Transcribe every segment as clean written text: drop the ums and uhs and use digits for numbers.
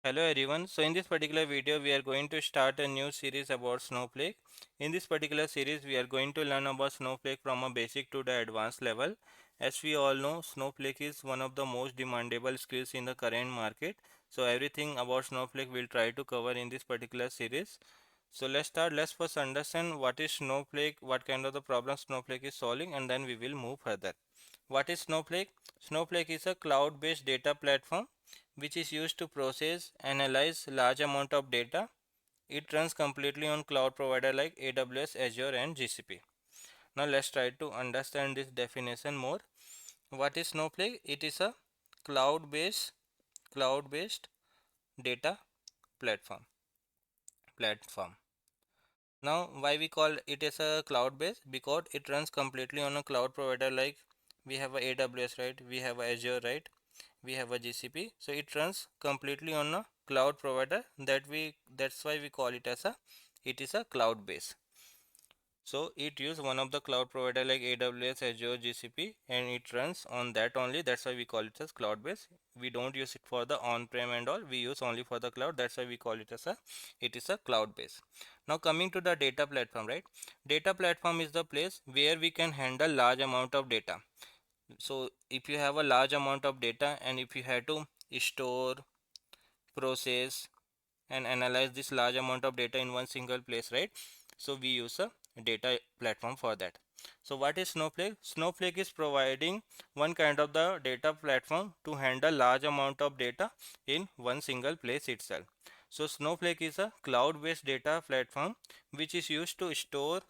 Hello everyone. So in this particular video we are going to start a new series about Snowflake. In this particular series we are going to learn about Snowflake from a basic to the advanced level. As we all know, Snowflake is one of the most demandable skills in the current market. So everything about Snowflake we'll try to cover in this particular series. So let's start. Let's first understand what is Snowflake, what kind of the problem Snowflake is solving, and then we will move further. What is Snowflake? Snowflake is a cloud-based data platform which is used to process, analyze large amount of data. It runs completely on cloud provider like AWS, Azure and GCP. Now let's try to understand this definition more. What is Snowflake? It is a cloud-based data platform. Now why we call it as a cloud based? Because it runs completely on a cloud provider like we have a AWS, right? We have a Azure, right? We have a GCP. So it runs completely on a cloud provider that's why we call it is a cloud base. So it uses one of the cloud provider like AWS, Azure, GCP, and it runs on that only. That's why we call it as cloud base. We don't use it for the on-prem and all. We use only for the cloud. That's why we call it is a cloud base. Now coming to the data platform, right? Data platform is the place where we can handle large amount of data. So if you have a large amount of data and if you have to store, process and analyze this large amount of data in one single place, right? So we use a data platform for that. So what is Snowflake? Snowflake is providing one kind of the data platform to handle large amount of data in one single place itself. So Snowflake is a cloud-based data platform which is used to store,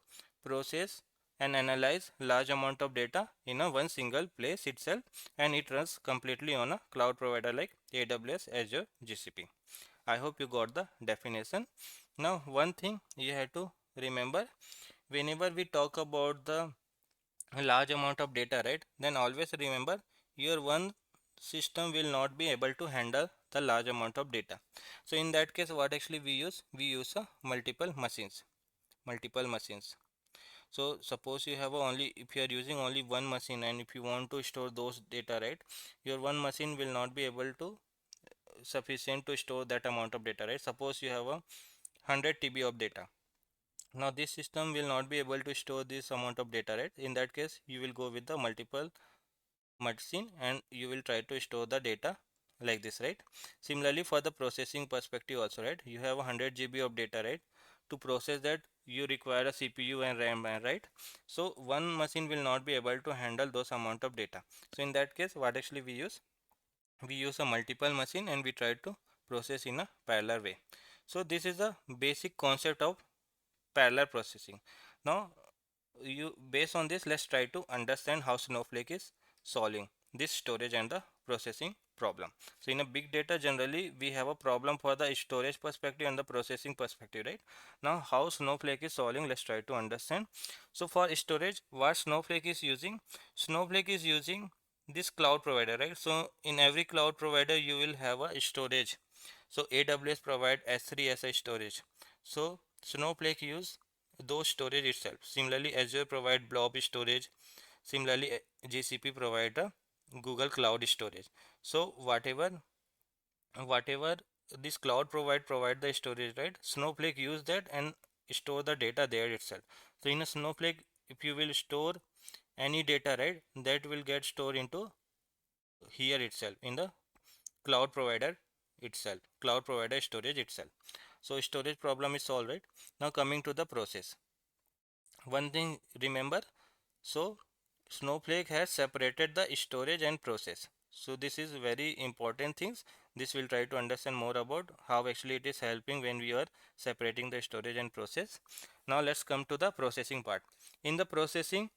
process and analyze large amount of data in a one single place itself, and it runs completely on a cloud provider like AWS, Azure, GCP. I hope you got the definition. Now one thing you have to remember, whenever we talk about the large amount of data, right, then always remember your one system will not be able to handle the large amount of data. So in that case what actually we use a multiple machines. So suppose you have only, if you are using only one machine and if you want to store those data, right, your one machine will not be able to sufficient to store that amount of data, right? Suppose you have a 100 TB of data. Now this system will not be able to store this amount of data, right? In that case you will go with the multiple machine and you will try to store the data like this, right? Similarly for the processing perspective also, right, you have 100 GB of data, right? To process that you require a CPU and RAM, right? So one machine will not be able to handle those amount of data. So in that case what actually we use a multiple machine and we try to process in a parallel way. So this is the basic concept of parallel processing. Now you based on this, let's try to understand how Snowflake is solving this storage and the processing problem. So in a big data generally we have a problem for the storage perspective and the processing perspective, right? Now how Snowflake is solving, let's try to understand. So for storage, what Snowflake is using, Snowflake is using this cloud provider, right? So in every cloud provider you will have a storage. So AWS provide S3 as a storage. So Snowflake use those storage itself. Similarly, Azure provide blob storage. Similarly, GCP provide a Google Cloud storage. So whatever this cloud provide the storage, right? Snowflake use that and store the data there itself. So in a Snowflake, if you will store any data, right, that will get stored into here itself in the cloud provider cloud provider storage itself. So storage problem is solved, right? Now coming to the process. One thing remember, so Snowflake has separated the storage and process. So this is very important things. This will try to understand more about how actually it is helping when we are separating the storage and process. Now let's come to the processing part. In the processing,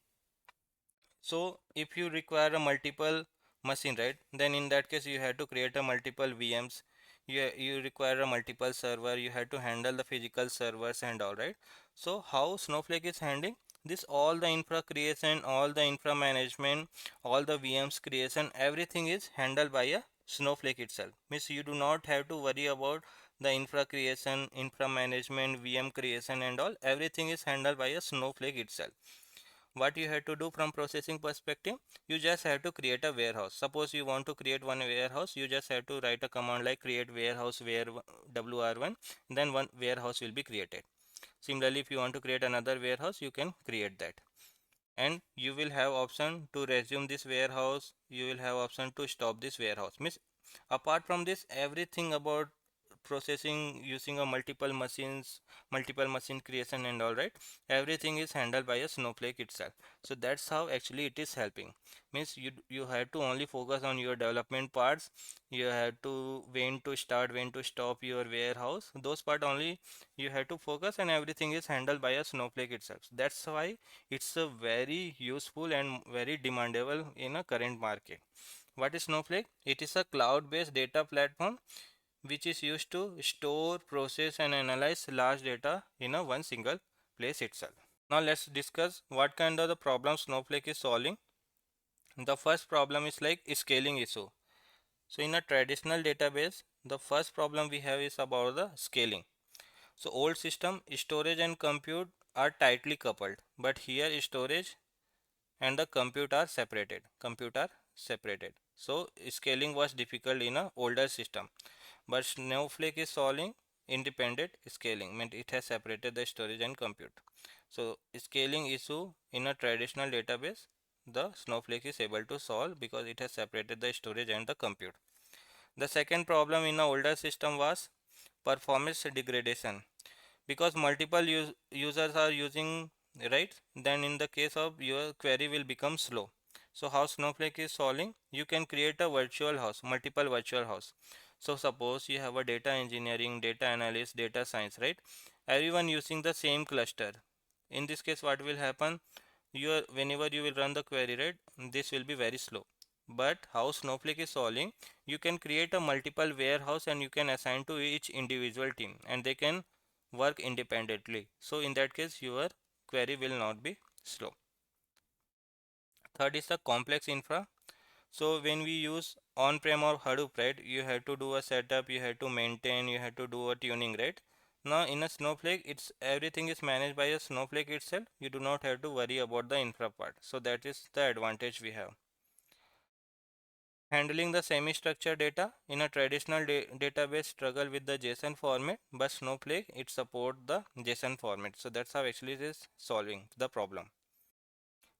so if you require a multiple machine, right, then in that case you have to create a multiple VMs. You require a multiple server. You have to handle the physical servers and all, right? So how Snowflake is handling this, all the infra creation, all the infra management, all the VMs creation, everything is handled by a Snowflake itself. Means you do not have to worry about the infra creation, infra management, VM creation and all. Everything is handled by a Snowflake itself. What you have to do from processing perspective, you just have to create a warehouse. Suppose you want to create one warehouse, you just have to write a command like create warehouse where wr1, then one warehouse will be created. Similarly, if you want to create another warehouse, you can create that, and you will have option to resume this warehouse, you will have option to stop this warehouse. Means apart from this, everything about processing using a multiple machines, multiple machine creation and all, right, everything is handled by a Snowflake itself. So that's how actually it is helping. Means you have to only focus on your development parts, you have to when to start, when to stop your warehouse, those part only you have to focus, and everything is handled by a Snowflake itself. That's why it's a very useful and very demandable in a current market. What is Snowflake? It is a cloud-based data platform which is used to store, process and analyze large data in a one single place itself. Now let's discuss what kind of the problem Snowflake is solving. The first problem is like scaling issue. So in a traditional database, the first problem we have is about the scaling. So old system, storage and compute are tightly coupled, but here storage and the compute are separated. So scaling was difficult in a older system, but Snowflake is solving independent scaling, means it has separated the storage and compute. So scaling issue in a traditional database, the Snowflake is able to solve because it has separated the storage and the compute. The second problem in a older system was performance degradation, because multiple users are using, right, then in the case of your query will become slow. So how Snowflake is solving, you can create a virtual house, multiple virtual house. So suppose you have a data engineering, data analyst, data science, right, everyone using the same cluster. In this case what will happen, your whenever you will run the query, right, this will be very slow. But how Snowflake is solving, you can create a multiple warehouse and you can assign to each individual team and they can work independently. So in that case your query will not be slow. Third is the complex infra. So when we use on-prem or Hadoop, right, you have to do a setup, you have to maintain, you have to do a tuning, right. Now in a Snowflake, it's everything is managed by a Snowflake itself. You do not have to worry about the infra part. So that is the advantage we have. Handling the semi-structured data in a traditional database struggle with the JSON format, but Snowflake it support the JSON format. So that's how actually it is solving the problem.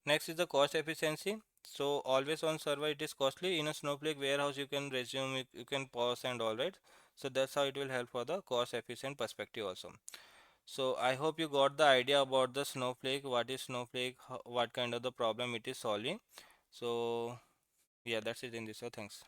Next is the cost efficiency. So always on server it is costly. In a Snowflake warehouse you can resume, you can pause and all, right. So that's how it will help for the cost efficient perspective also. So I hope you got the idea about the Snowflake, what is Snowflake, what kind of the problem it is solving. So yeah, that's it in this. So thanks.